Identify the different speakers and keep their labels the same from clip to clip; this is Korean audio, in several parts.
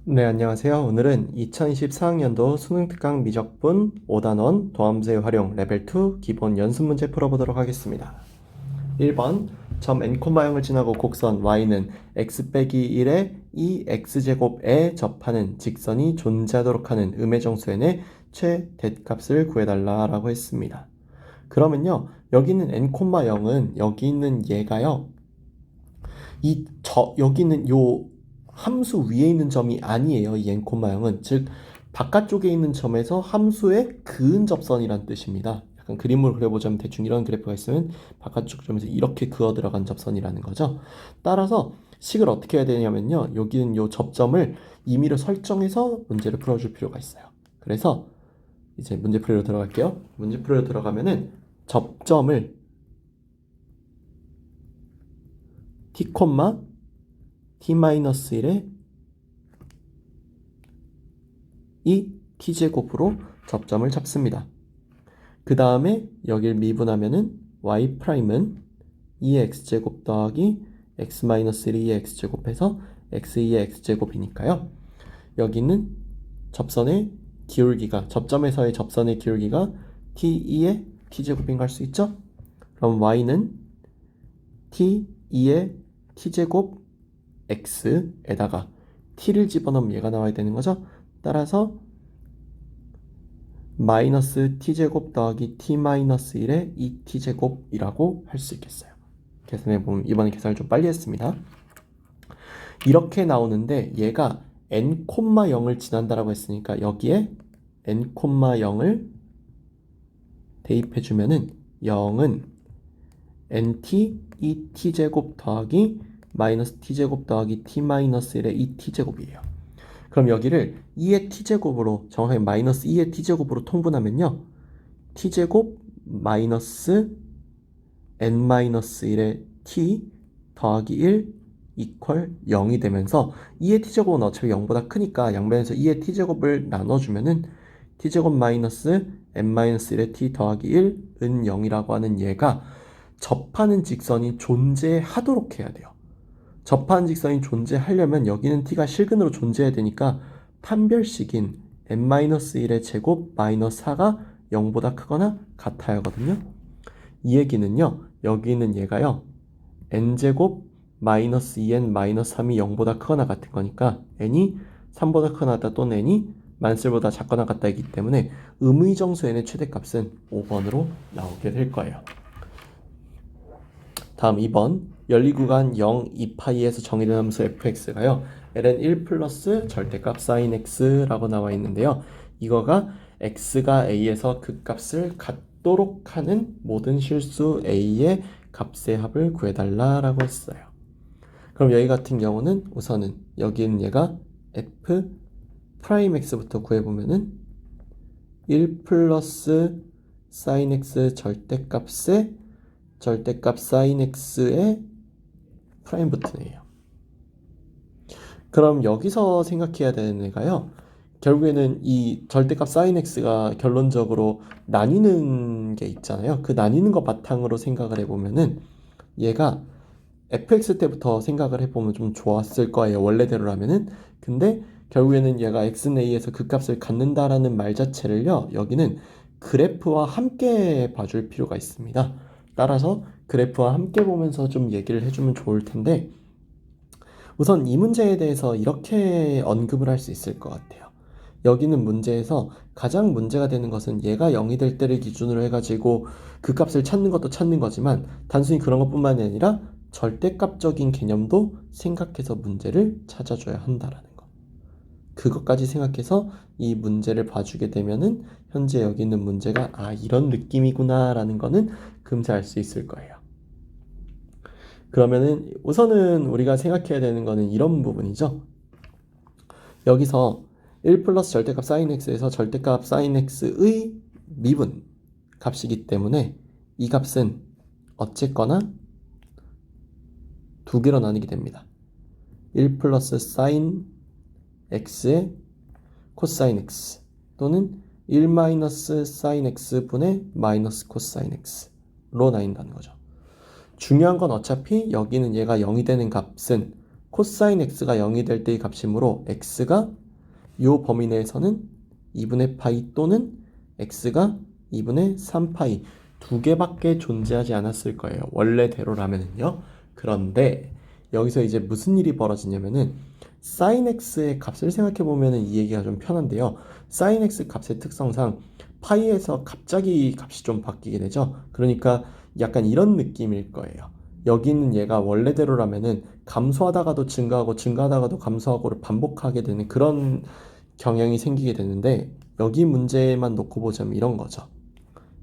Speaker 1: 네, 안녕하세요. 오늘은 2024학년도 수능특강 미적분 5단원 도함수의 활용 레벨 2 기본 연습 문제 풀어보도록 하겠습니다. 1번 점 n,0을 지나고 곡선 y는 x 빼기 1에 이 x제곱에 접하는 직선이 존재하도록 하는 음의 정수n의 최대값을 구해달라 라고 했습니다. 그러면요, 여기 있는 n,0은 여기 있는 얘가요, 여기 있는 요 함수 위에 있는 점이 아니에요. 이 n,0은 즉 바깥쪽에 있는 점에서 함수의 그은 접선이란 뜻입니다. 약간 그림을 그려보자면 대충 이런 그래프가 있으면 바깥쪽 점에서 이렇게 그어 들어간 접선이라는 거죠. 따라서 식을 어떻게 해야 되냐면요, 여기는 요 접점을 임의로 설정해서 문제를 풀어줄 필요가 있어요. 그래서 이제 문제 풀이로 들어갈게요. 문제 풀이로 들어가면은 접점을 t, t-1에 이 t제곱으로 접점을 잡습니다. 그 다음에 여길 미분하면은 y'은 2의 x제곱 더하기 x-1의 x제곱해서 x2의 x제곱이니까요. 여기는 접선의 기울기가, 접점에서의 접선의 기울기가 t2의 t제곱인 걸 알 수 있죠? 그럼 y는 t2의 t제곱 x에다가 t를 집어넣으면 얘가 나와야 되는 거죠. 따라서 마이너스 t제곱 더하기 t-1의 2t제곱이라고 할 수 있겠어요. 계산해보면 이번에 계산을 좀 빨리 했습니다. 이렇게 나오는데 얘가 n,0을 지난다라고 했으니까 여기에 n,0을 대입해주면은 0은 nt 2t제곱 더하기 마이너스 t제곱 더하기 t-1의 2t제곱이에요. 그럼 여기를 2의 t제곱으로, 정확하게 마이너스 2의 t제곱으로 통분하면요, t제곱 마이너스 n-1의 t 더하기 1 이퀄 0이 되면서 2의 t제곱은 어차피 0보다 크니까 양변에서 2의 t제곱을 나눠주면은 t제곱 마이너스 n-1의 t 더하기 1은 0이라고 하는 얘가 접하는 직선이 존재하도록 해야 돼요. 접하는 직선이 존재하려면 여기는 t가 실근으로 존재해야 되니까 판별식인 n-1의 제곱 마이너스 4가 0보다 크거나 같아야 하거든요. 이 얘기는요, 여기 있는 얘가요, n제곱 마이너스 2n 마이너스 3이 0보다 크거나 같은 거니까 n이 3보다 크거나 같다 또는 n이 만슬보다 작거나 같다이기 때문에 음의정수 n의 최대값은 5번으로 나오게 될 거예요. 다음 2번 연리구간 0, 2파이에서 정의된 함수 fx가요, ln 1 플러스 절대값 sin x라고 나와 있는데요, 이거가 x가 a에서 그 값을 갖도록 하는 모든 실수 a의 값의 합을 구해달라라고 했어요. 그럼 여기 같은 경우는 우선은 여기는 얘가 f 프라임 x부터 구해보면은 1 플러스 sin x 절대값의 절대값 sin x의 프라임 부트네요. 그럼 여기서 생각해야 되는 애가요, 결국에는 이 절대값 sin x가 결론적으로 나뉘는 게 있잖아요. 그 나뉘는 거 바탕으로 생각을 해보면은 얘가 fx 때부터 생각을 해보면 좀 좋았을 거예요, 원래대로라면은. 근데 결국에는 얘가 x는 a에서 그 값을 갖는다라는 말 자체를요, 여기는 그래프와 함께 봐줄 필요가 있습니다. 따라서 그래프와 함께 보면서 좀 얘기를 해주면 좋을 텐데, 우선 이 문제에 대해서 이렇게 언급을 할 수 있을 것 같아요. 여기는 문제에서 가장 문제가 되는 것은 얘가 0이 될 때를 기준으로 해가지고 그 값을 찾는 것도 찾는 거지만, 단순히 그런 것뿐만이 아니라 절대값적인 개념도 생각해서 문제를 찾아줘야 한다라는 거. 그것까지 생각해서 이 문제를 봐주게 되면은 현재 여기 있는 문제가 이런 느낌이구나 라는 거는 금세 알 수 있을 거예요. 그러면은 우선은 우리가 생각해야 되는 거는 이런 부분이죠. 여기서 1 플러스 절대값 sin x에서 절대값 sin x의 미분 값이기 때문에 이 값은 어쨌거나 두 개로 나뉘게 됩니다. 1 플러스 sin x의 코사인 x 또는 1 마이너스 sin x 분의 마이너스 코사인 x로 나뉜다는 거죠. 중요한 건 어차피 여기는 얘가 0이 되는 값은 코사인 x가 0이 될 때의 값이므로 x가 이 범위 내에서는 2분의 파이 또는 x가 2분의 3파이 두 개밖에 존재하지 않았을 거예요. 원래대로라면은요. 그런데 여기서 이제 무슨 일이 벌어지냐면은 sin x의 값을 생각해 보면은 이 얘기가 좀 편한데요. sin x 값의 특성상 파이에서 갑자기 값이 좀 바뀌게 되죠. 그러니까 약간 이런 느낌일 거예요. 여기 있는 얘가 원래대로라면은 감소하다가도 증가하고 증가하다가도 감소하고를 반복하게 되는 그런 경향이 생기게 되는데 여기 문제만 놓고 보자면 이런 거죠.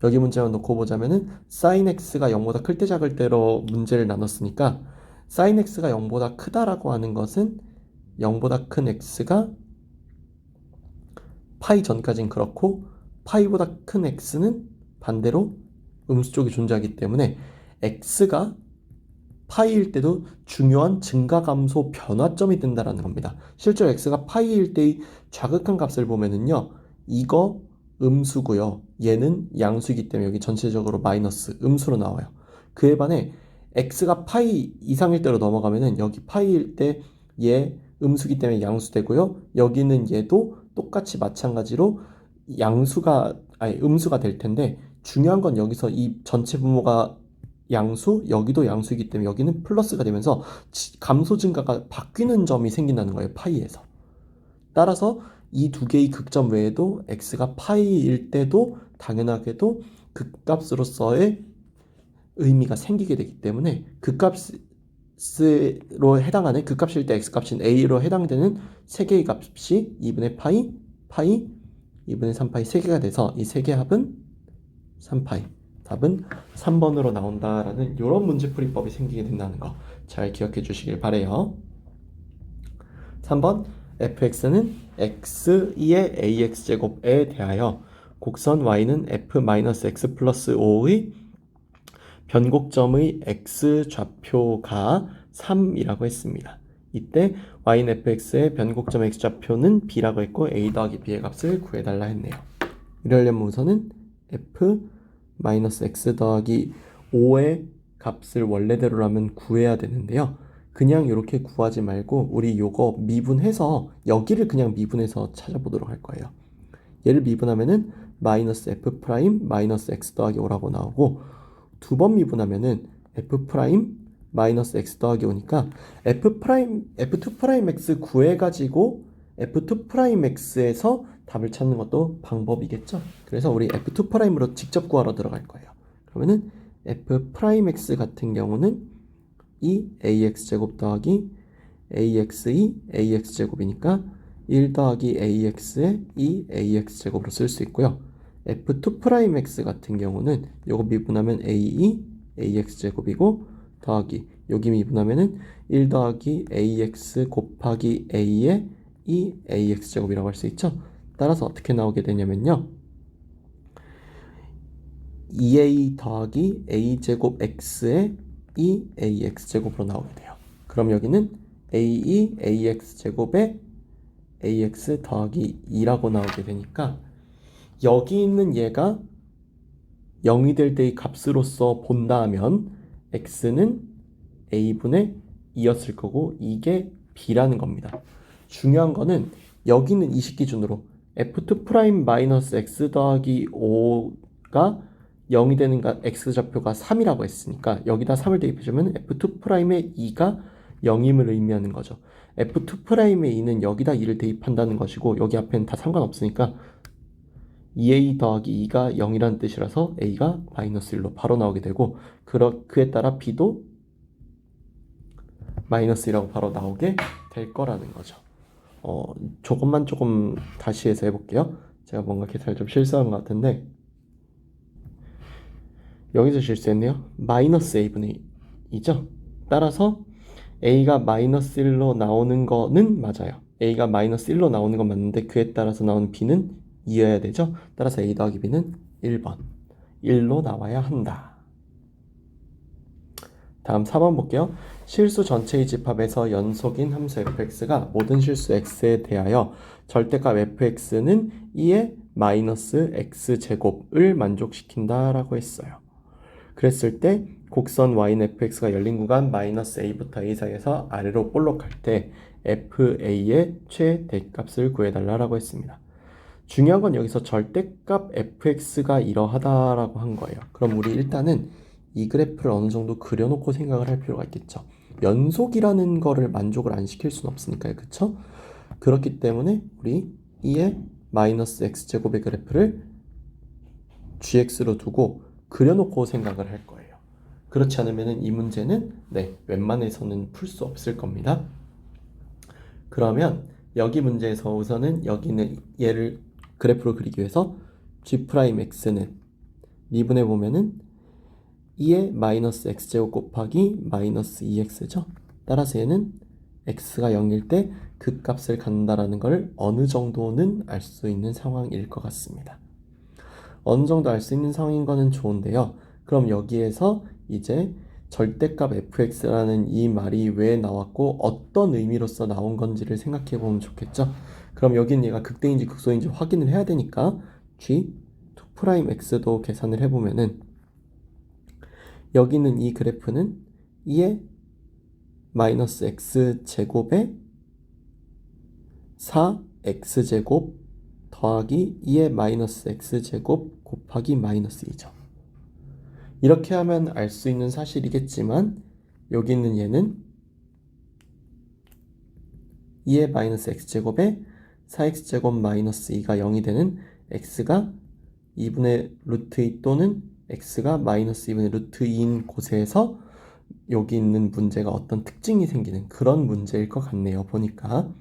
Speaker 1: 여기 문제만 놓고 보자면은 sin x가 0보다 클 때 작을 때로 문제를 나눴으니까 sin x가 0보다 크다라고 하는 것은 0보다 큰 x가 파이 전까지는 그렇고 파이보다 큰 x는 반대로 음수 쪽에 존재하기 때문에 x가 파이일 때도 중요한 증가 감소 변화점이 된다라는 겁니다. 실제로 x가 파이일 때의 좌극한 값을 보면은요. 이거 음수고요. 얘는 양수이기 때문에 여기 전체적으로 마이너스 음수로 나와요. 그에 반해 x가 파이 이상일 때로 넘어가면은 여기 파이일 때 얘 음수기 때문에 양수되고요. 여기는 얘도 똑같이 마찬가지로 음수가 될 텐데 중요한 건 여기서 이 전체 분모가 양수, 여기도 양수이기 때문에 여기는 플러스가 되면서 감소 증가가 바뀌는 점이 생긴다는 거예요. 파이에서. 따라서 이 두 개의 극점 외에도 x가 파이일 때도 당연하게도 극값으로서의 의미가 생기게 되기 때문에 극값으로 해당하는 극값일 때 x값인 a로 해당되는 세 개의 값이 2분의 파이, 2분의 3파이 세 개가 돼서 이 세 개 합은 3파이. 답은 3번으로 나온다라는 이런 문제풀이법이 생기게 된다는 거 잘 기억해 주시길 바래요. 3번 fx는 x2의 ax제곱에 대하여 곡선 y는 f-x 플러스 5의 변곡점의 x좌표가 3이라고 했습니다. 이때 y는 fx의 변곡점 x좌표는 b라고 했고 a 더하기 b의 값을 구해달라 했네요. 이러려면 우선은 f-x 더하기 5의 값을 원래대로라면 구해야 되는데요. 그냥 이렇게 구하지 말고 우리 요거 미분해서 여기를 그냥 미분해서 찾아보도록 할 거예요. 얘를 미분하면은 마이너스 f 프라임 마이너스 x 더하기 5라고 나오고 두 번 미분하면은 f 프라임 마이너스 x 더하기 5니까 f 프라임 f2 프라임 x 구해가지고 f2 프라임 x에서 답을 찾는 것도 방법이겠죠. 그래서 우리 f2 프라임으로 직접 구하러 들어갈 거예요. 그러면은 f 프라임 x 같은 경우는 이 ax 제곱 더하기 ax의 ax 제곱이니까 1 더하기 ax의 2 ax 제곱으로 쓸 수 있고요. f2 프라임 x 같은 경우는 요거 미분하면 a2 ax 제곱이고 더하기 여기 미분하면은 1 더하기 ax 곱하기 a의 2 ax 제곱이라고 할 수 있죠. 따라서 어떻게 나오게 되냐면요. 2a 더하기 a제곱 x의 2ax제곱으로 나오게 돼요. 그럼 여기는 a2 ax제곱에 ax 더하기 2라고 나오게 되니까 여기 있는 얘가 0이 될 때의 값으로서 본다 하면 x는 a분의 2였을 거고 이게 b라는 겁니다. 중요한 거는 여기는 이 식 기준으로 f2 프라임 마이너스 x 더하기 5가 0이 되는 x좌표가 3이라고 했으니까 여기다 3을 대입해주면 f2 프라임의 2가 0임을 의미하는 거죠. f2 프라임의 2는 여기다 2를 대입한다는 것이고 여기 앞에는 다 상관없으니까 2a 더하기 2가 0이라는 뜻이라서 a가 마이너스 1로 바로 나오게 되고 그에 따라 b도 마이너스 1이라고 바로 나오게 될 거라는 거죠. 조금 다시 해서 해볼게요. 제가 뭔가 계산을 좀 실수한 것 같은데 여기서 실수했네요. 마이너스 a분의 2죠. 따라서 a가 마이너스 1로 나오는 거는 맞아요. a가 마이너스 1로 나오는 건 맞는데 그에 따라서 나오는 b는 2여야 되죠. 따라서 a 더하기 b는 1번 1로 나와야 한다. 다음 4번 볼게요. 실수 전체의 집합에서 연속인 함수 fx가 모든 실수 x에 대하여 절대값 fx는 2의 마이너스 x제곱을 만족시킨다 라고 했어요. 그랬을 때 곡선 y는 fx가 열린 구간 마이너스 a부터 a 사이에서 아래로 볼록할 때 fa의 최대값을 구해달라고 했습니다. 중요한 건 여기서 절대값 fx가 이러하다라고 한 거예요. 그럼 우리 일단은 이 그래프를 어느 정도 그려놓고 생각을 할 필요가 있겠죠. 연속이라는 거를 만족을 안 시킬 수는 없으니까요. 그쵸? 그렇기 때문에 우리 2의 마이너스 x제곱의 그래프를 gx로 두고 그려놓고 생각을 할 거예요. 그렇지 않으면 이 문제는 웬만해서는 풀 수 없을 겁니다. 그러면 여기 문제에서 우선은 여기는 얘를 그래프로 그리기 위해서 g'x는 미분해 보면은 2의 마이너스 x제곱 곱하기 마이너스 2x죠. 따라서 얘는 x가 0일 때 그 값을 갖는다라는 걸 어느 정도는 알 수 있는 상황일 것 같습니다. 어느 정도 알 수 있는 상황인 거는 좋은데요. 그럼 여기에서 이제 절대값 fx라는 이 말이 왜 나왔고 어떤 의미로서 나온 건지를 생각해 보면 좋겠죠. 그럼 여기는 얘가 극대인지 극소인지 확인을 해야 되니까 g2'x도 계산을 해보면은 여기 있는 이 그래프는 2의 마이너스 x제곱에 4x제곱 더하기 2의 마이너스 x제곱 곱하기 마이너스 2죠. 이렇게 하면 알 수 있는 사실이겠지만 여기 있는 얘는 2의 마이너스 x제곱에 4x제곱 마이너스 2가 0이 되는 x가 2분의 루트 2 또는 x가 마이너스 2분의 루트 2인 곳에서 여기 있는 문제가 어떤 특징이 생기는 그런 문제일 것 같네요. 보니까.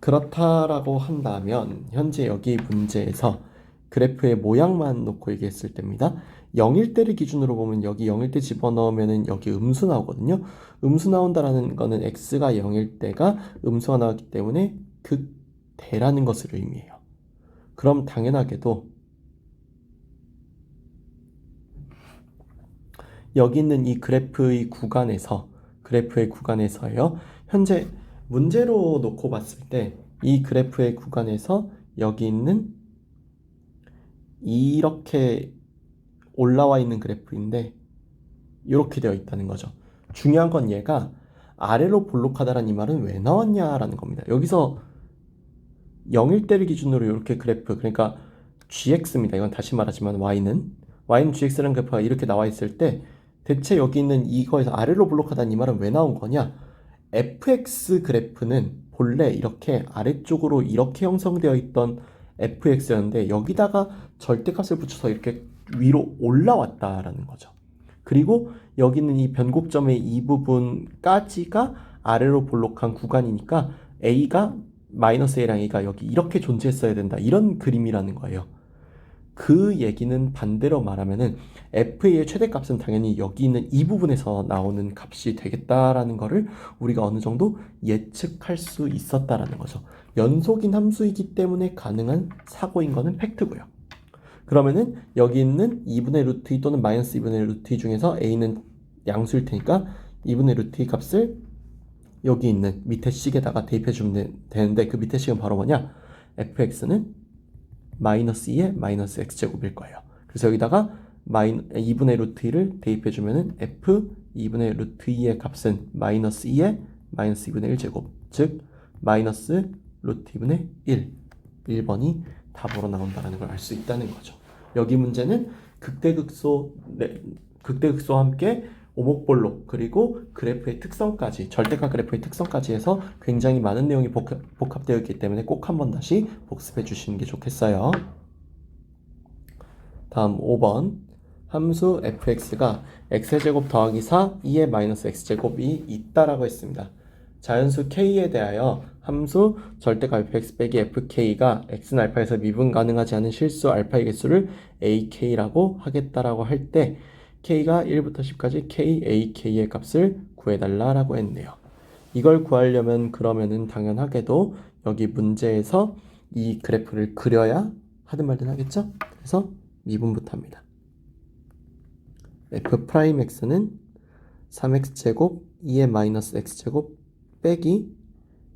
Speaker 1: 그렇다라고 한다면 현재 여기 문제에서 그래프의 모양만 놓고 얘기했을 때입니다. 0일 때를 기준으로 보면 여기 0일 때 집어넣으면 여기 음수 나오거든요. 음수 나온다라는 거는 x가 0일 때가 음수가 나왔기 때문에 극대라는 것을 의미해요. 그럼 당연하게도 여기 있는 이 그래프의 구간에서요. 현재 문제로 놓고 봤을 때 이 그래프의 구간에서 여기 있는 이렇게 올라와 있는 그래프인데 이렇게 되어 있다는 거죠. 중요한 건 얘가 아래로 볼록하다라는 이 말은 왜 나왔냐라는 겁니다. 여기서 0일 때를 기준으로 이렇게 그래프, 그러니까 gx입니다. 이건 다시 말하지만 y는 gx라는 그래프가 이렇게 나와 있을 때 대체 여기 있는 이거에서 아래로 볼록하다는 이 말은 왜 나온 거냐? fx 그래프는 본래 이렇게 아래쪽으로 이렇게 형성되어 있던 fx였는데 여기다가 절대값을 붙여서 이렇게 위로 올라왔다라는 거죠. 그리고 여기 있는 이 변곡점의 이 부분까지가 아래로 볼록한 구간이니까 a가 마이너스 a랑 a가 여기 이렇게 존재했어야 된다. 이런 그림이라는 거예요. 그 얘기는 반대로 말하면은 FA의 최대값은 당연히 여기 있는 이 부분에서 나오는 값이 되겠다라는 거를 우리가 어느 정도 예측할 수 있었다라는 거죠. 연속인 함수이기 때문에 가능한 사고인 거는 팩트고요. 그러면은 여기 있는 2분의 루트 2 또는 마이너스 2분의 루트 2 중에서 a는 양수일 테니까 2분의 루트 2 값을 여기 있는 밑에 식에다가 대입해 주면 되는데 그 밑에 식은 바로 뭐냐? fx는 마이너스 2의 마이너스 x제곱일 거예요. 그래서 여기다가 2분의 루트 2를 대입해 주면은 f 2분의 루트 2의 값은 마이너스 2의 마이너스 2분의 1제곱, 즉 마이너스 루트 2분의 1번이 답으로 나온다는 걸 알 수 있다는 거죠. 여기 문제는 극대극소와 함께 오목볼록 그리고 그래프의 특성까지 절대값 그래프의 특성까지 해서 굉장히 많은 내용이 복합되어 있기 때문에 꼭 한번 다시 복습해 주시는 게 좋겠어요. 다음 5번 함수 fx가 x제곱 더하기 4 2의 마이너스 x제곱이 있다라고 했습니다. 자연수 k에 대하여 함수 절대값 fx 빼기 fk가 x는 알파에서 미분 가능하지 않은 실수 알파의 개수를 ak라고 하겠다라고 할 때 k가 1부터 10까지 kak의 값을 구해달라라고 했네요. 이걸 구하려면 그러면은 당연하게도 여기 문제에서 이 그래프를 그려야 하든 말든 하겠죠? 그래서 미분부터 합니다. f'x는 3x제곱 2의 마이너스 x제곱 빼기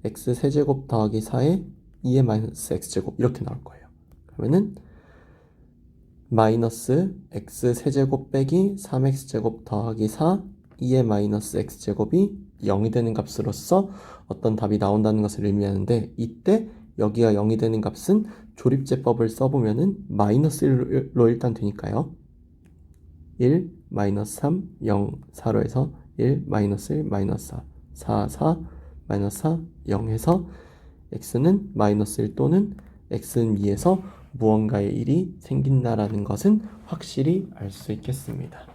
Speaker 1: x세제곱 더하기 4의 2의 마이너스 x제곱 이렇게 나올 거예요. 그러면은 마이너스 x 세제곱 빼기 3x제곱 더하기 4 2의 마이너스 x제곱이 0이 되는 값으로서 어떤 답이 나온다는 것을 의미하는데, 이때 여기가 0이 되는 값은 조립제법을 써보면은 마이너스 1로 일단 되니까요. 1, 마이너스 3, 0, 4로 해서 1, 마이너스 1, 마이너스 4, 4, 4, 마이너스 4, 0 해서 x는 마이너스 1 또는 x는 2에서 무언가의 1이 생긴다라는 것은 확실히 알 수 있겠습니다.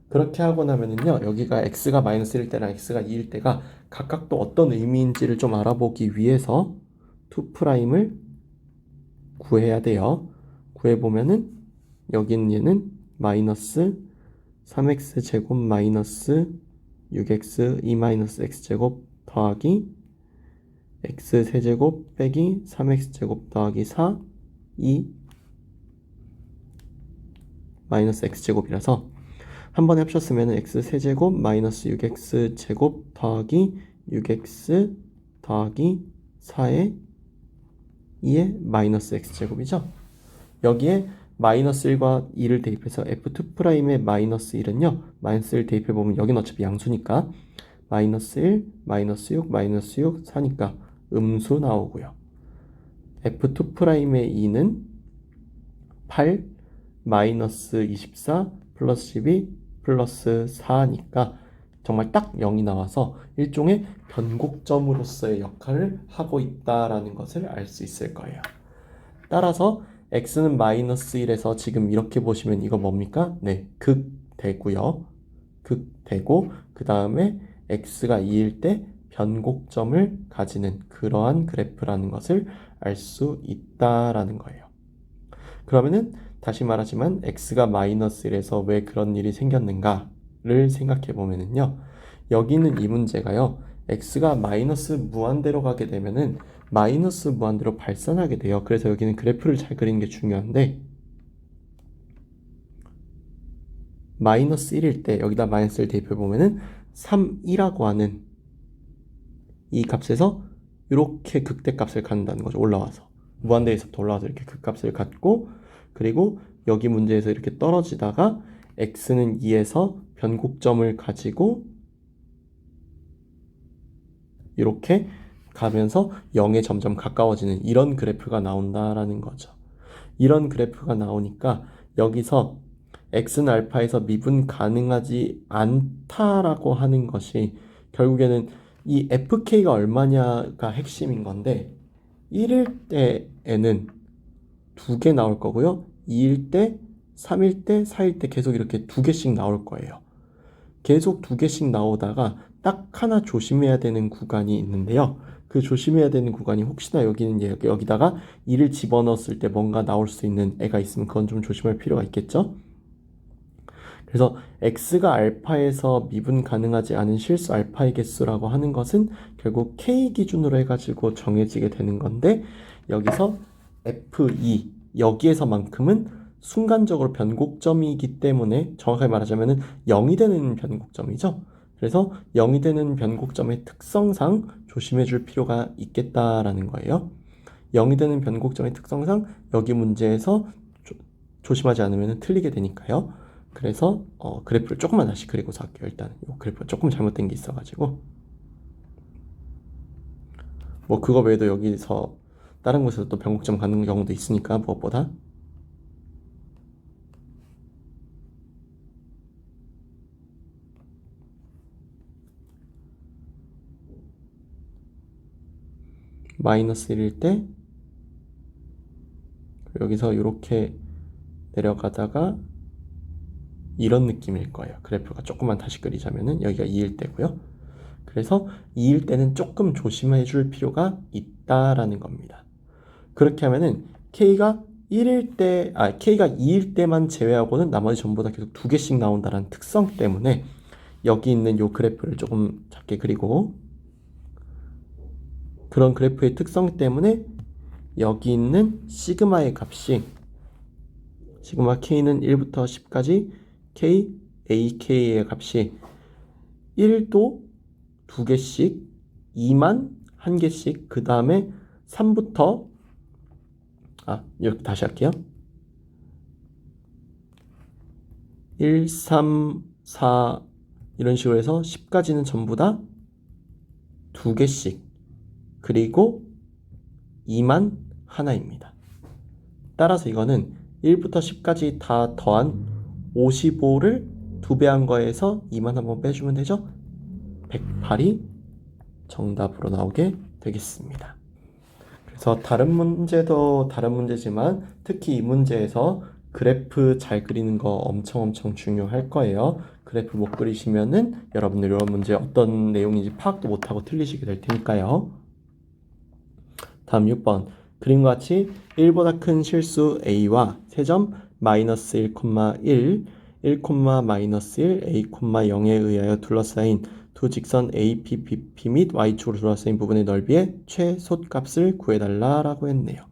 Speaker 1: 그렇게 하고 나면은요, 여기가 x가 마이너스 1일 때랑 x가 2일 때가 각각 또 어떤 의미인지를 좀 알아보기 위해서 2'을 구해야 돼요. 구해보면은 여기는 얘는 마이너스 3x 제곱 마이너스 6x 2 마이너스 x제곱 더하기 x 세제곱 빼기 3x 제곱 더하기 4 2 마이너스 x제곱이라서 한 번에 합쳤으면 x 세제곱 마이너스 6x 제곱 더하기 6x 더하기 4의 2의 마이너스 x제곱이죠. 여기에 마이너스 1과 2를 대입해서 f2'의 마이너스 1은요, 마이너스 1 대입해보면 여긴 어차피 양수니까 마이너스 1, 마이너스 6, 마이너스 6, 4니까 음수 나오고요. f2'의 2는 8, 마이너스 24, 플러스 12, 플러스 4니까 정말 딱 0이 나와서 일종의 변곡점으로서의 역할을 하고 있다라는 것을 알 수 있을 거예요. 따라서 x는 마이너스 1에서 지금 이렇게 보시면 이거 뭡니까? 네, 극되고요. 극되고 그 다음에 x가 2일 때 변곡점을 가지는 그러한 그래프라는 것을 알 수 있다라는 거예요. 그러면은 다시 말하지만 x가 마이너스 1에서 왜 그런 일이 생겼는가를 생각해 보면은요, 여기 있는 이 문제가요, x가 마이너스 무한대로 가게 되면은 마이너스 무한대로 발산하게 돼요. 그래서 여기는 그래프를 잘 그리는 게 중요한데, 마이너스 1일 때 여기다 마이너스를 대입해 보면은 3, 2라고 하는 이 값에서 이렇게 극대값을 갖는다는 거죠. 올라와서 무한대에서부터 올라와서 이렇게 극값을 갖고, 그리고 여기 문제에서 이렇게 떨어지다가 x는 2에서 변곡점을 가지고 이렇게 가면서 0에 점점 가까워지는 이런 그래프가 나온다라는 거죠. 이런 그래프가 나오니까 여기서 x는 알파에서 미분 가능하지 않다라고 하는 것이 결국에는 이 fk가 얼마냐가 핵심인 건데, 1일 때에는 2개 나올 거고요. 2일 때, 3일 때, 4일 때 계속 이렇게 2개씩 나올 거예요. 계속 2개씩 나오다가 딱 하나 조심해야 되는 구간이 있는데요. 그 조심해야 되는 구간이 혹시나 여기다가 2를 집어넣었을 때 뭔가 나올 수 있는 애가 있으면 그건 좀 조심할 필요가 있겠죠. 그래서 x가 알파에서 미분 가능하지 않은 실수 알파의 개수라고 하는 것은 결국 k 기준으로 해가지고 정해지게 되는 건데, 여기서 f2 여기에서만큼은 순간적으로 변곡점이기 때문에 정확하게 말하자면 0이 되는 변곡점이죠. 그래서 0이 되는 변곡점의 특성상 조심해 줄 필요가 있겠다라는 거예요. 0이 되는 변곡점의 특성상 여기 문제에서 조심하지 않으면 틀리게 되니까요. 그래서 그래프를 조금만 다시 그리고서 할게요. 일단 이 그래프가 조금 잘못된 게 있어가지고, 뭐 그거 외에도 여기서 다른 곳에서 또 변곡점 가는 경우도 있으니까 무엇보다 마이너스 1일 때 여기서 이렇게 내려가다가 이런 느낌일 거예요. 그래프가 조금만 다시 그리자면은 여기가 2일 때고요. 그래서 2일 때는 조금 조심해 줄 필요가 있다라는 겁니다. 그렇게 하면은 K가 2일 때만 제외하고는 나머지 전부 다 계속 2개씩 나온다는 특성 때문에 여기 있는 요 그래프를 조금 작게 그리고, 그런 그래프의 특성 때문에 여기 있는 시그마의 값이, 시그마 K는 1부터 10까지 K, AK의 값이 1도 2개씩, 2만 1개씩, 그 다음에 3부터 이렇게 다시 할게요. 1, 3, 4 이런 식으로 해서 10까지는 전부 다 2개씩 그리고 2만 하나입니다. 따라서 이거는 1부터 10까지 다 더한 55를 2배 한 거에서 2만 한번 빼주면 되죠? 108이 정답으로 나오게 되겠습니다. 그래서 다른 문제도 다른 문제지만 특히 이 문제에서 그래프 잘 그리는 거 엄청 중요할 거예요. 그래프 못 그리시면은 여러분들 이런 문제 어떤 내용인지 파악도 못하고 틀리시게 될 테니까요. 다음 6번. 그림과 같이 1보다 큰 실수 a와 세점 마이너스 1,1, 1, 마이너스 1, a, 0에 의하여 둘러싸인 두 직선 AP, BP 및 Y축으로 둘러싸인 부분의 넓이의 최소값을 구해달라 라고 했네요.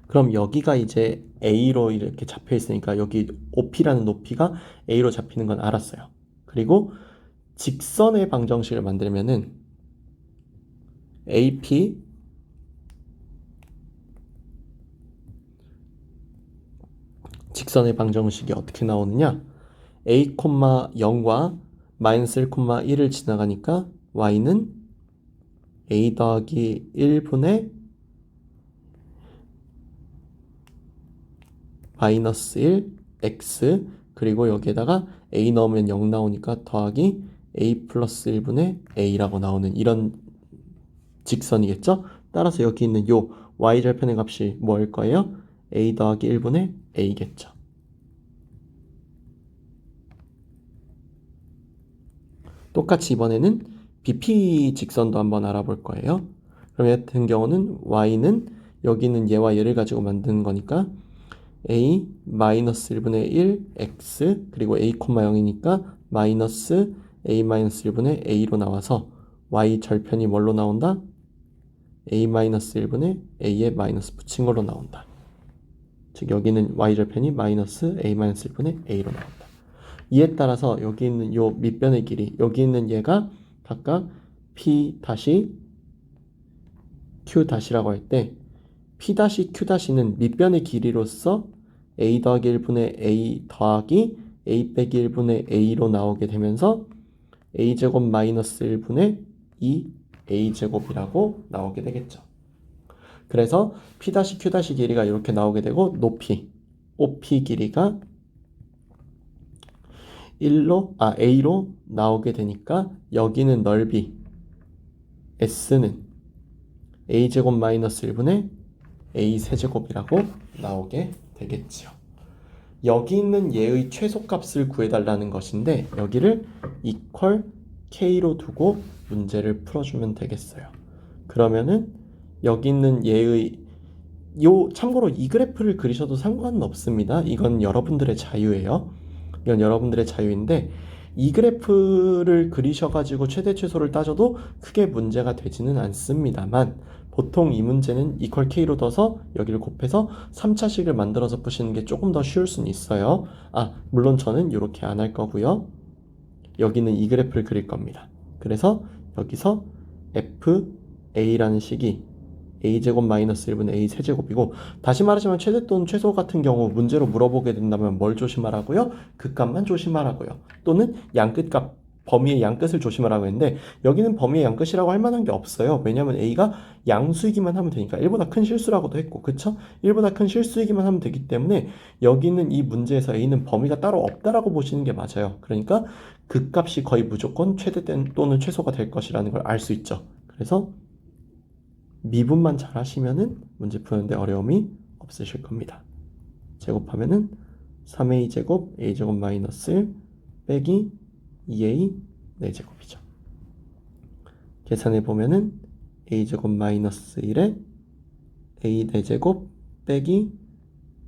Speaker 1: 그럼 여기가 이제 A로 이렇게 잡혀 있으니까 여기 OP라는 높이가 A로 잡히는 건 알았어요. 그리고 직선의 방정식을 만들면은 AP 직선의 방정식이 어떻게 나오느냐? A, 0과 마이너스 1, 1을 지나가니까 y는 a 더하기 1분의 마이너스 1 x 그리고 여기에다가 a 넣으면 0 나오니까 더하기 a 플러스 1분의 a라고 나오는 이런 직선이겠죠? 따라서 여기 있는 요 y절편의 값이 뭐일 거예요? a 더하기 1분의 a겠죠. 똑같이 이번에는 BP 직선도 한번 알아볼 거예요. 그럼 얘 같은 경우는 y는 여기는 얘와 얘를 가지고 만드는 거니까 a 마이너스 1분의 1 x 그리고 a, 0이니까 마이너스 a 마이너스 1분의 a로 나와서 y 절편이 뭘로 나온다? a 마이너스 1분의 a에 마이너스 붙인 걸로 나온다. 즉 여기는 y 절편이 마이너스 a 마이너스 1분의 a로 나온다. 이에 따라서 여기 있는 요 밑변의 길이 여기 있는 얘가 각각 p 다시 q 다시라고 할 때 p 다시 q 다시는 밑변의 길이로서 a 더하기 1분의 a 더하기 a 빼기 1분의 a로 나오게 되면서 a제곱 마이너스 1분의 2 a제곱이라고 나오게 되겠죠. 그래서 p 다시 q 다시 길이가 이렇게 나오게 되고 높이 OP 길이가 A로 나오게 되니까 여기는 넓이 S는 A제곱 마이너스 1분의 A 세제곱이라고 나오게 되겠지요. 여기 있는 얘의 최소값을 구해달라는 것인데 여기를 equal K로 두고 문제를 풀어주면 되겠어요. 그러면은 여기 있는 얘의 참고로 이 그래프를 그리셔도 상관은 없습니다. 이건 여러분들의 자유예요. 이건 여러분들의 자유인데 이 그래프를 그리셔가지고 최대 최소를 따져도 크게 문제가 되지는 않습니다만 보통 이 문제는 equal k로 둬서 여기를 곱해서 3차식을 만들어서 푸시는 게 조금 더 쉬울 수는 있어요. 물론 저는 이렇게 안 할 거고요. 여기는 이 그래프를 그릴 겁니다. 그래서 여기서 FA라는 식이 a제곱 마이너스 1분의 a 세제곱이고 다시 말하자면 최대 또는 최소 같은 경우 문제로 물어보게 된다면 뭘 조심하라고요? 극값만 조심하라고요. 또는 양끝값 범위의 양끝을 조심하라고 했는데 여기는 범위의 양끝이라고 할 만한 게 없어요. 왜냐하면 a가 양수이기만 하면 되니까 1보다 큰 실수라고도 했고 그쵸? 1보다 큰 실수이기만 하면 되기 때문에 여기 있는 이 문제에서 a는 범위가 따로 없다라고 보시는 게 맞아요. 그러니까 극값이 거의 무조건 최대 또는 최소가 될 것이라는 걸 알 수 있죠. 그래서 미분만 잘 하시면은 문제 푸는데 어려움이 없으실 겁니다. 제곱하면은 3a 제곱 a 제곱 마이너스 1 빼기 2a 4제곱이죠. 계산해 보면은 a 제곱 마이너스 1에 a 4제곱 빼기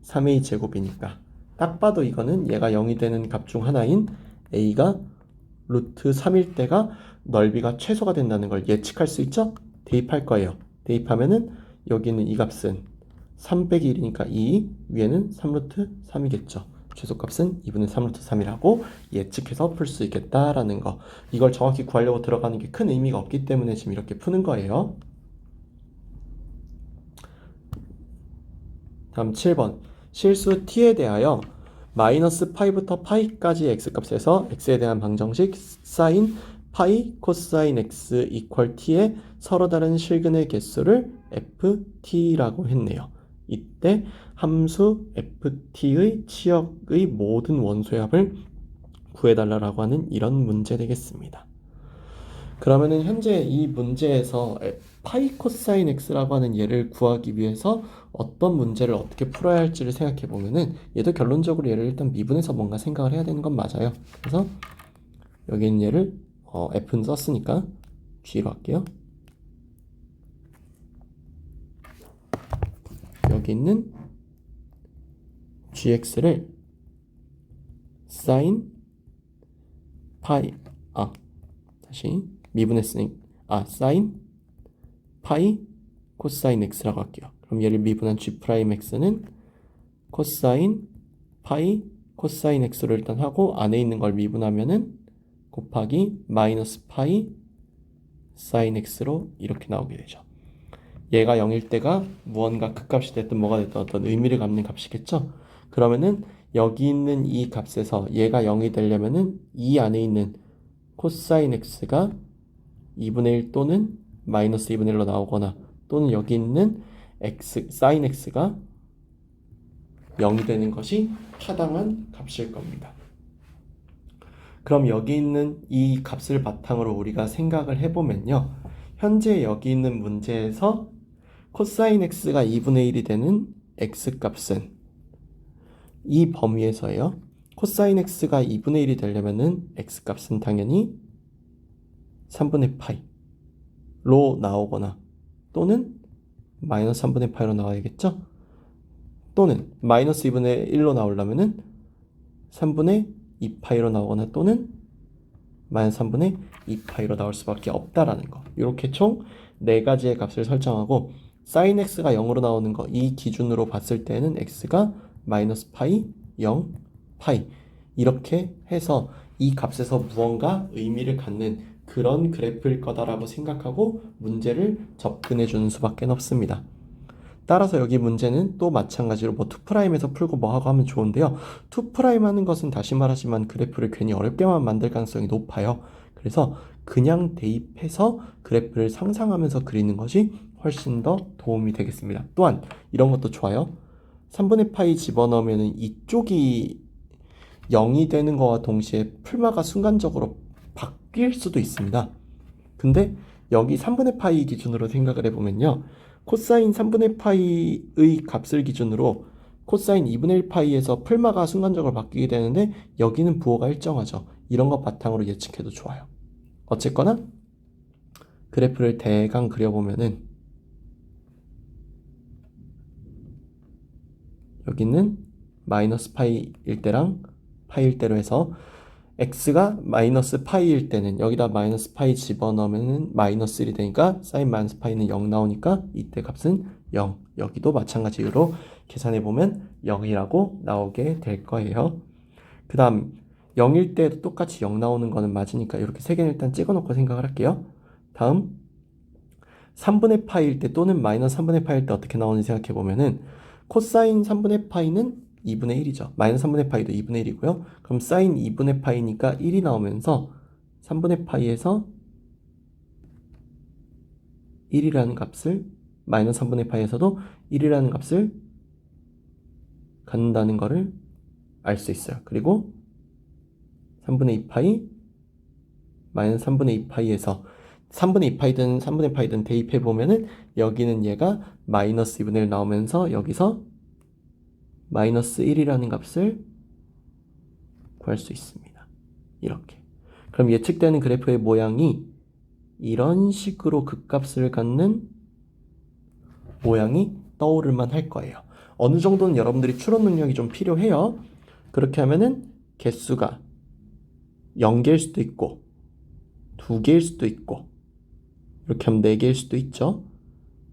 Speaker 1: 3a 제곱이니까 딱 봐도 이거는 얘가 0이 되는 값 중 하나인 a가 루트 3일 때가 넓이가 최소가 된다는 걸 예측할 수 있죠? 대입할 거예요. 대입하면은 여기는 이 값은 3 빼기 1이니까 2 위에는 3루트 3이겠죠. 최소값은 2분의 3루트 3이라고 예측해서 풀 수 있겠다라는 거. 이걸 정확히 구하려고 들어가는 게 큰 의미가 없기 때문에 지금 이렇게 푸는 거예요. 다음 7번. 실수 t에 대하여 마이너스 파이부터 파이까지 x값에서 x에 대한 방정식 사인 파이 코사인 x 이퀄 t의 서로 다른 실근의 개수를 ft라고 했네요. 이때 함수 ft의 치역의 모든 원소의 합을 구해달라고 하는 이런 문제 되겠습니다. 그러면은 현재 이 문제에서 파이 코사인 x라고 하는 얘를 구하기 위해서 어떤 문제를 어떻게 풀어야 할지를 생각해 보면은 얘도 결론적으로 얘를 일단 미분해서 뭔가 생각을 해야 되는 건 맞아요. 그래서 여기 있는 얘를 f는 썼으니까 g로 할게요. 여기 있는 gx를 sin 파이 다시 미분했으니 sin 파이 코사인 x라고 할게요. 그럼 얘를 미분한 g'x는 코사인 파이 코사인 x로 일단 하고 안에 있는 걸 미분하면은 곱하기 마이너스 파이 사인 x로 이렇게 나오게 되죠. 얘가 0일 때가 무언가 극값이 됐든 뭐가 됐든 어떤 의미를 갖는 값이겠죠. 그러면은 여기 있는 이 값에서 얘가 0이 되려면은 이 안에 있는 코사인 x가 2분의 1 또는 마이너스 2분의 1로 나오거나 또는 여기 있는 사인 x가 0이 되는 것이 타당한 값일 겁니다. 그럼 여기 있는 이 값을 바탕으로 우리가 생각을 해보면요. 현재 여기 있는 문제에서 코사인 x가 2분의 1이 되는 x값은 이 범위에서요. 코사인 x가 2분의 1이 되려면은 x값은 당연히 3분의 파이로 나오거나 또는 마이너스 3분의 파이로 나와야겠죠? 또는 마이너스 2분의 1로 나오려면은 3분의 2파이로 나오거나 또는 마이너스 3분의 2파이로 나올 수밖에 없다라는 거. 이렇게 총 4가지의 값을 설정하고 sin x가 0으로 나오는 거 이 기준으로 봤을 때는 x가 마이너스 파이, 0, 파이 이렇게 해서 이 값에서 무언가 의미를 갖는 그런 그래프일 거다라고 생각하고 문제를 접근해 주는 수밖에 없습니다. 따라서 여기 문제는 또 마찬가지로 뭐 2'에서 풀고 뭐 하고 하면 좋은데요. 2' 하는 것은 다시 말하지만 그래프를 괜히 어렵게만 만들 가능성이 높아요. 그래서 그냥 대입해서 그래프를 상상하면서 그리는 것이 훨씬 더 도움이 되겠습니다. 또한 이런 것도 좋아요. 3분의 파이 집어넣으면 이쪽이 0이 되는 것과 동시에 풀마가 순간적으로 바뀔 수도 있습니다. 근데 여기 3분의 파이 기준으로 생각을 해보면요. 코사인 3분의 파이의 값을 기준으로 코사인 2분의 1 파이에서 풀마가 순간적으로 바뀌게 되는데 여기는 부호가 일정하죠. 이런 것 바탕으로 예측해도 좋아요. 어쨌거나 그래프를 대강 그려보면은 여기는 마이너스 파이일 때랑 파이일 때로 해서 x가 마이너스 파이일 때는 여기다 마이너스 파이 집어넣으면 마이너스 1이 되니까 사인 마이너스 파이는 0 나오니까 이때 값은 0. 여기도 마찬가지 이유로 계산해보면 0이라고 나오게 될 거예요. 그 다음 0일 때도 똑같이 0 나오는 거는 맞으니까 이렇게 세 개는 일단 찍어놓고 생각을 할게요. 다음 3분의 파이일 때 또는 마이너스 3분의 파이일 때 어떻게 나오는지 생각해보면은 코사인 3분의 파이는 2분의 1이죠. 마이너스 3분의 파이도 2분의 1이고요. 그럼 사인 2분의 파이니까 1이 나오면서 3분의 파이에서 1이라는 값을 마이너스 3분의 파이에서도 1이라는 값을 갖는다는 것을 알 수 있어요. 그리고 3분의 2파이 마이너스 3분의 2파이에서 3분의 2파이든 3분의 파이든 대입해보면은 여기는 얘가 마이너스 2분의 1 나오면서 여기서 마이너스 1이라는 값을 구할 수 있습니다. 이렇게. 그럼 예측되는 그래프의 모양이 이런 식으로 극값을 갖는 모양이 떠오를만 할 거예요. 어느 정도는 여러분들이 추론 능력이 좀 필요해요. 그렇게 하면은 개수가 0개일 수도 있고 2개일 수도 있고 이렇게 하면 4개일 수도 있죠.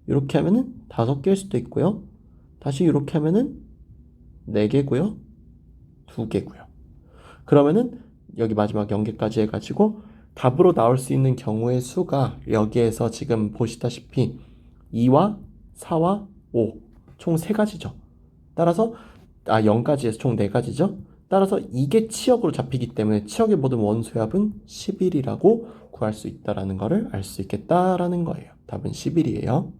Speaker 1: 이렇게 하면은 5개일 수도 있고요. 다시 이렇게 하면은 4개고요. 2개고요. 그러면은 여기 마지막 0개까지 해가지고 답으로 나올 수 있는 경우의 수가 여기에서 지금 보시다시피 2와 4와 5 총 3가지죠. 따라서 0까지 해서 총 4가지죠. 따라서 이게 치역으로 잡히기 때문에 치역의 모든 원소의 합은 11이라고 구할 수 있다라는 것을 알 수 있겠다라는 거예요. 답은 11이에요.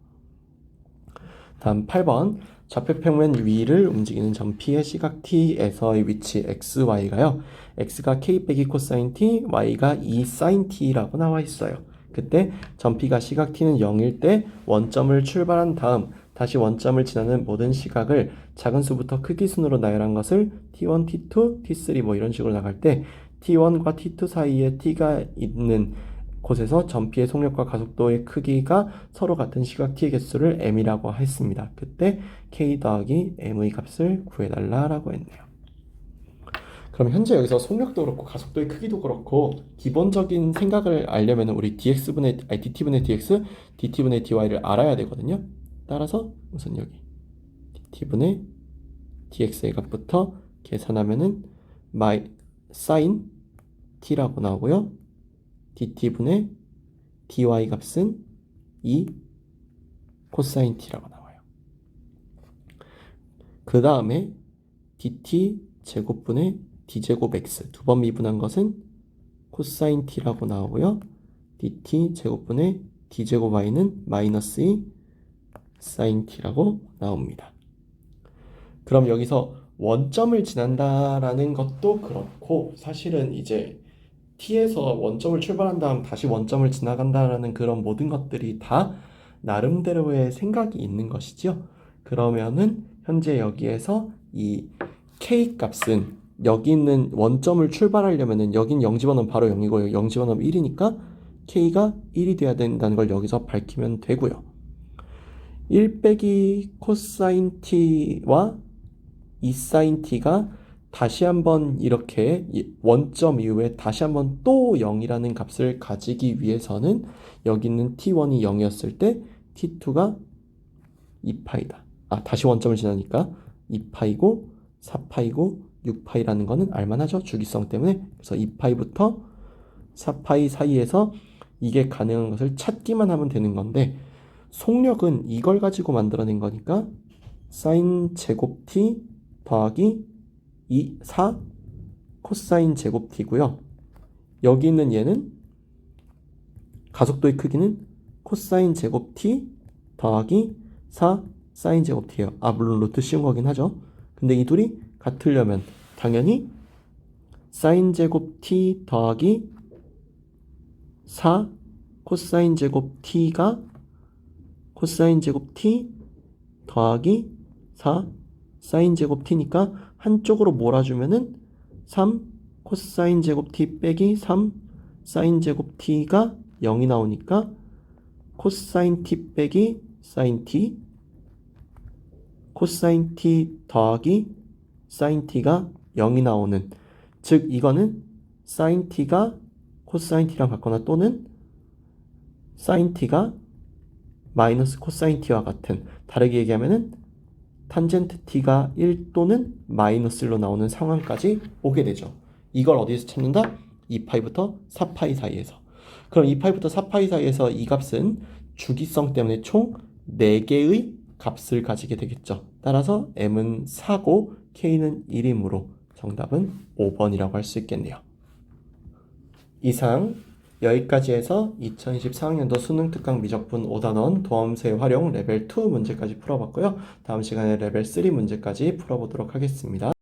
Speaker 1: 다음 8번. 좌표평면 위를 움직이는 점 P의 시각 T에서의 위치 XY가요. X가 K 빼기 코사인 T, Y가 2 사인 T라고 나와 있어요. 그때 점 P가 시각 T는 0일 때 원점을 출발한 다음 다시 원점을 지나는 모든 시각을 작은 수부터 크기 순으로 나열한 것을 T1, T2, T3 뭐 이런 식으로 나갈 때 T1과 T2 사이에 T가 있는 곳에서 점 P의 속력과 가속도의 크기가 서로 같은 시각 T의 개수를 M이라고 했습니다. 그때 K 더하기 M의 값을 구해달라고 했네요. 그럼 현재 여기서 속력도 그렇고 가속도의 크기도 그렇고 기본적인 생각을 알려면 우리 dt분의 dx, dt분의 dy를 알아야 되거든요. 따라서 우선 여기 dt분의 dx의 값부터 계산하면은 sin t라고 나오고요. dt분의 dy 값은 2 코사인 t라고 나와요. 그 다음에 dt 제곱분의 d제곱 x 두 번 미분한 것은 코사인 t라고 나오고요. dt 제곱분의 d제곱 y는 마이너스 2 사인 t라고 나옵니다. 그럼 여기서 원점을 지난다라는 것도 그렇고 사실은 이제 t에서 원점을 출발한 다음 다시 원점을 지나간다라는 그런 모든 것들이 다 나름대로의 생각이 있는 것이죠. 그러면은 현재 여기에서 이 k 값은 여기 있는 원점을 출발하려면은 여긴 0 집어넣으면 바로 0이고 0 집어넣으면 1이니까 k가 1이 돼야 된다는 걸 여기서 밝히면 되고요. 1 빼기 코사인 t와 2 사인 t가 다시 한번 이렇게 원점 이후에 다시 한번 또 0이라는 값을 가지기 위해서는 여기 있는 t1이 0이었을 때 t2가 2파이다. 다시 원점을 지나니까 2파이고 4파이고 6파이라는 거는 알만하죠? 주기성 때문에. 그래서 2파이부터 4파이 사이에서 이게 가능한 것을 찾기만 하면 되는 건데 속력은 이걸 가지고 만들어낸 거니까 사인 제곱 t 더하기 4 코사인 제곱 t고요. 여기 있는 얘는 가속도의 크기는 코사인 제곱 t 더하기 4 사인 제곱 t예요. 물론 루트 씌운 거긴 하죠. 근데 이 둘이 같으려면 당연히 사인 제곱 t 더하기 4 코사인 제곱 t가 코사인 제곱 t 더하기 4 사인 제곱 t니까 한쪽으로 몰아주면은 3 코사인 제곱 t 빼기 3 사인 제곱 t가 0이 나오니까 코사인 t 빼기 사인 t 코사인 t 더하기 사인 t가 0이 나오는, 즉 이거는 사인 t가 코사인 t랑 같거나 또는 사인 t가 마이너스 코사인 t와 같은, 다르게 얘기하면은 탄젠트 t가 1 또는 마이너스 1로 나오는 상황까지 오게 되죠. 이걸 어디서 찾는다? 2파이부터 4파이 사이에서. 그럼 2파이부터 4파이 사이에서 이 값은 주기성 때문에 총 4개의 값을 가지게 되겠죠. 따라서 m은 4고 k는 1이므로 정답은 5번이라고 할 수 있겠네요. 이상 여기까지 해서 2024학년도 수능 특강 미적분 5단원 도함수의 활용 레벨 2 문제까지 풀어봤고요. 다음 시간에 레벨 3 문제까지 풀어보도록 하겠습니다.